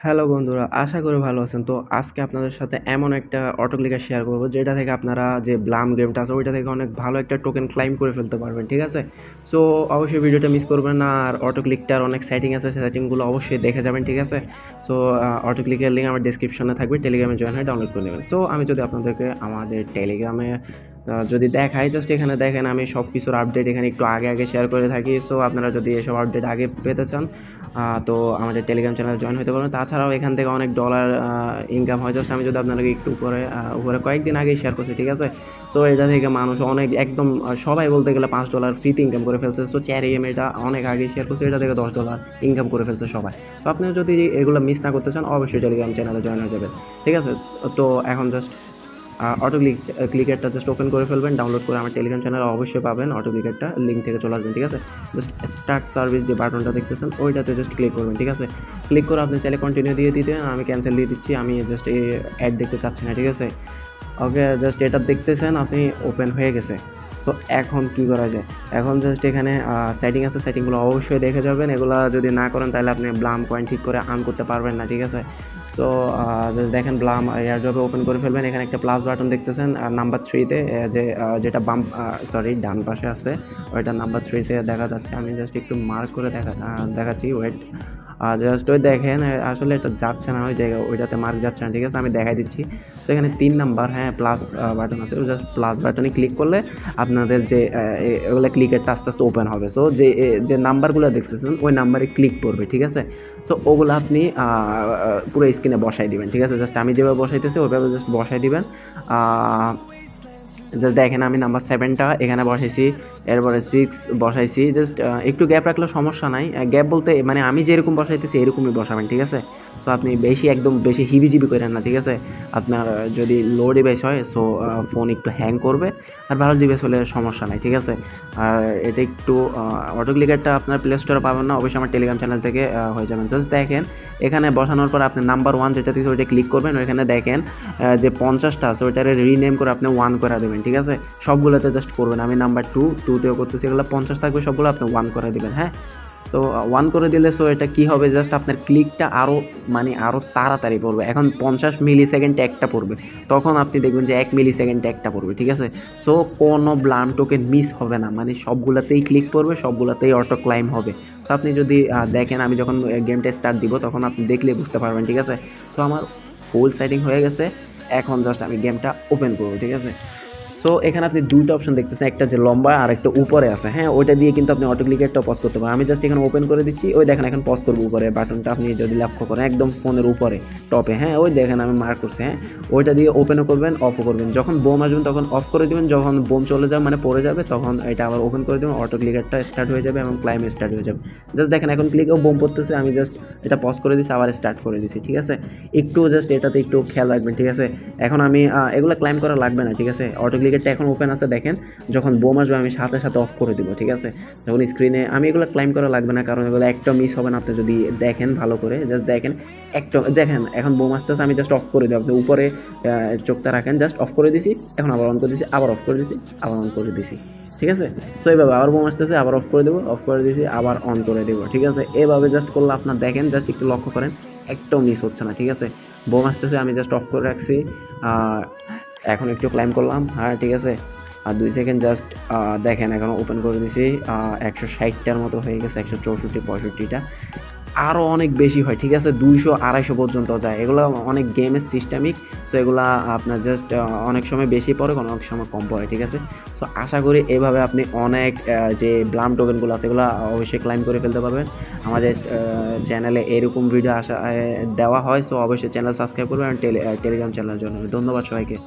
Hello বন্ধুরা, আশা করি ভালো আছেন। তো আজকে আপনাদের সাথে এমন একটা অটো ক্লিকার শেয়ার করব, যেটা থেকে আপনারা যে ব্লাম গেমটা আছে ওইটা থেকে অনেক ভালো একটা টোকেন ক্লাইম করে ফেলতে পারবেন, ঠিক আছে? সো অবশ্যই ভিডিওটা মিস করবেন না। আর অটো ক্লিকটার অনেক সেটিং আছে, সেই সেটিংগুলো অবশ্যই দেখে যাবেন, ঠিক আছে? সো অটো ক্লিকের লিঙ্ক আমার ডেসক্রিপশনে থাকবে, টেলিগ্রামে জয়েন হয়ে ডাউনলোড করে নেবেন। সো আমি যদি আপনাদেরকে আমাদের টেলিগ্রামে যদি দেখাই, জাস্ট এখানে দেখেন আমি সব কিছুর আপডেট এখানে একটু আগে আগে শেয়ার করে থাকি। সো আপনারা যদি এসব আপডেট আগে পেতে চান তো আমাদের টেলিগ্রাম চ্যানেলে জয়েন হতে পারবেন। তাছাড়াও এখান থেকে অনেক ডলার ইনকাম হয়। জাস্ট আমি যদি আপনাদেরকে একটু উপরে কয়েকদিন আগেই শেয়ার করছি, ঠিক আছে? তো এটা থেকে মানুষ অনেক একদম সবাই বলতে গেলে $5 ফ্রিতে ইনকাম করে ফেলছে। সো চ্যারিএম এটা অনেক আগে শেয়ার করছে, এটা থেকে $10 ইনকাম করে ফেলছে সবাই। তো আপনিও যদি এগুলো মিস না করতে চান, অবশ্যই টেলিগ্রাম চ্যানেলে জয়েন হয়ে যাবেন, ঠিক আছে? তো এখন জাস্ট অটো ক্লিকারটা জাস্ট ওপেন করে ফেলবেন, ডাউনলোড করে আমার টেলিগ্রাম চ্যানেলে অবশ্যই পাবেন। অটো ক্লিকারটা লিঙ্ক থেকে চলে আসবেন, ঠিক আছে? জাস্ট স্টার্ট সার্ভিস যে বাটনটা দেখতেছেন ওইটাতে জাস্ট ক্লিক করবেন, ঠিক আছে? ক্লিক করে আপনি চাইলে কন্টিনিউ দিয়ে দিতে, আমি ক্যান্সেল দিয়ে দিচ্ছি। আমি জাস্ট এই অ্যাড দেখতে চাচ্ছি না, ঠিক আছে? ওকে, জাস্ট এটা দেখতেছেন আপনি ওপেন হয়ে গেছে। তো এখন কি করা যায়? এখন জাস্ট এখানে সেটিং আছে, সেটিংগুলো অবশ্যই দেখে যাবেন। এগুলো যদি না করেন তাহলে আপনি ব্লাম কয়েন ঠিক করে আর্ন করতে পারবেন না, ঠিক আছে? তো জাস্ট দেখেন ব্লাম এয়ার ড্রপে ওপেন করে ফেলবেন। এখানে একটা প্লাস বাটন দেখতেছেন আর নাম্বার 3 তে যেটা সরি ডান পাশে আছে, ওইটা নাম্বার 3 তে দেখা যাচ্ছে। আমি জাস্ট একটু মার্ক করে দেখাচ্ছি, ওয়েট। জাস্ট ওই দেখেন আসলে এটা যাচ্ছে না ওই জায়গায়, ওইটাতে মার্ক যাচ্ছে না, ঠিক আছে? আমি দেখাই দিচ্ছি। তো এখানে 3 নাম্বার, হ্যাঁ, প্লাস বাটন আছে। জাস্ট প্লাস বাটনে ক্লিক করলে আপনাদের যে ওগুলো ক্লিকেরটা আস্তে আস্তে ওপেন হবে। সো যে নাম্বারগুলো দেখতেছেন ওই নাম্বারে ক্লিক করবে, ঠিক আছে? তো ওগুলো আপনি পুরো স্ক্রিনে বসাই দিবেন, ঠিক আছে? জাস্ট আমি যেভাবে বসাইতেছি ওইভাবে জাস্ট বসাই দিবেন। জাস্ট দেখেন আমি নাম্বার 7টা এখানে বসাইছি, এরপরে 6 বসাইছি। জাস্ট একটু গ্যাপ রাখলে সমস্যা নাই। গ্যাপ বলতে মানে আমি যেরকম বসাইতেছি এরকমই বসাবেন, ঠিক আছে? সো আপনি একদম বেশি হিবিজিবি করেন না, ঠিক আছে? আপনার যদি লো ডিভাইস হয়, সো ফোন একটু হ্যাং করবে। আর ভালো ডিভাইস হলে সমস্যা নাই, ঠিক আছে? আর এটা একটু অটো ক্লিকারটা আপনার প্লে স্টোরে পাবেন না, অবশ্যই আমার টেলিগ্রাম চ্যানেল থেকে হয়ে যাবেন। জাস্ট দেখেন এখানে বসানোর পর আপনি নাম্বার 1 যেটা দিচ্ছে ওইটা ক্লিক করবেন। ওইখানে দেখেন যে 50টা আছে ওইটারে রিনেম করে আপনি 1 করে দেবেন, ঠিক আছে? সবগুলোতে জাস্ট করবেন। আমি নাম্বার 2তেও করতেছি, এগুলো 50 থাকবে সবগুলো আপনি 1 করে দিবেন, হ্যাঁ? তো 1 করে দিলে সো এটা কি হবে, জাস্ট আপনার ক্লিকটা আরও মানে আরও তাড়াতাড়ি পড়বে। এখন 50 মিলি সেকেন্ডে একটা পড়বে, তখন আপনি দেখবেন যে 1 মিলি সেকেন্ডে একটা পড়বে, ঠিক আছে? সো কোনো ব্লাম টোকেন মিস হবে না, মানে সবগুলাতেই ক্লিক পড়বে, সবগুলাতেই অটো ক্লাইম হবে। সো আপনি যদি দেখেন আমি যখন গেমটা স্টার্ট দিব তখন আপনি দেখলে বুঝতে পারবেন, ঠিক আছে? তো আমার ফুল সেটিং হয়ে গেছে। এখন জাস্ট আমি গেমটা ওপেন করবো, ঠিক আছে? সো এখানে আপনি 2টা অপশন দেখতেছেন, একটা যে লম্বা আর একটা উপরে আছে, হ্যাঁ? ওইটা দিয়ে কিন্তু আপনি অটো ক্লিকেরটা পজ করতে পারেন। আমি জাস্ট এখানে ওপেন করে দিচ্ছি। ওই দেখেন এখন পজ করবো, উপরে বাটনটা আপনি যদি লক্ষ্য করেন একদম ফোনের উপরে টপে, হ্যাঁ? ওই দেখেন আমি মার্ক করছি, হ্যাঁ? ওইটা দিয়ে ওপেনও করবেন, অফও করবেন। যখন বোম আসবেন তখন অফ করে দিবেন, যখন বোম চলে যাবে মানে পড়ে যাবে তখন এটা আবার ওপেন করে দেবেন, অটো ক্লিকারটা স্টার্ট হয়ে যাবে এবং ক্লাইম স্টার্ট হয়ে যাবে। জাস্ট দেখেন এখন ক্লিকেও বোম পড়তেছে, আমি জাস্ট এটা পজ করে দিচ্ছি, আবার স্টার্ট করে দিচ্ছি, ঠিক আছে? একটু জাস্ট এটাতে একটু খেয়াল রাখবেন, ঠিক আছে? এখন আমি এগুলো ক্লাইম করা লাগবে না, ঠিক আছে? অটো ক্লিকেরটা এখন ওপেন আছে, দেখেন যখন বোম আসবে আমি সাথে সাথে অফ করে দিব, ঠিক আছে? যখন স্ক্রিনে আমি এগুলো ক্লাইম করা লাগবে না, কারণ এগুলো একটা মিস হবে না। আপনি যদি দেখেন ভালো করে, জাস্ট দেখেন একটা দেখেন এখন বোম আসতেছে, আমি জাস্ট অফ করে দিই। আপনি উপরে চোখটা রাখেন, জাস্ট অফ করে দিছি, এখন আবার অন করে দিছি, আবার অফ করে দিছি, আবার অন করে দিছি, ঠিক আছে? তো এইভাবে আবার বোম আসতেছে, আবার অফ করে দেবো, অফ করে দিছি, আবার অন করে দেবো, ঠিক আছে? এভাবে জাস্ট করলে আপনার দেখেন, জাস্ট একটু লক্ষ্য করেন একটাও মিস হচ্ছে না, ঠিক আছে? বোম আসতেছে, আমি জাস্ট অফ করে রাখছি। এখন একটু ক্লাইম করলাম, হ্যাঁ, ঠিক আছে? আর 2 সেকেন্ড জাস্ট দেখেন এখন ওপেন করে দিছি। 160টার মতো হয়ে গেছে, 164-65টা। আরও অনেক বেশি হয়, ঠিক আছে? 200-250 পর্যন্ত যায়। এগুলো অনেক গেমের সিস্টেমিক। সো এগুলা আপনার জাস্ট অনেক সময় বেশি পড়ে, অনেক সময় কম পড়ে, ঠিক আছে? সো আশা করি এভাবে আপনি অনেক যে ব্লাম টোকেনগুলো আছে এগুলো অবশ্যই ক্লাইম করে ফেলতে পারবেন। আমাদের চ্যানেলে এরকম ভিডিও দেওয়া হয়। সো অবশ্যই চ্যানেল সাবস্ক্রাইব করবেন এবং টেলিগ্রাম চ্যানেলের জন্য ধন্যবাদ সবাইকে।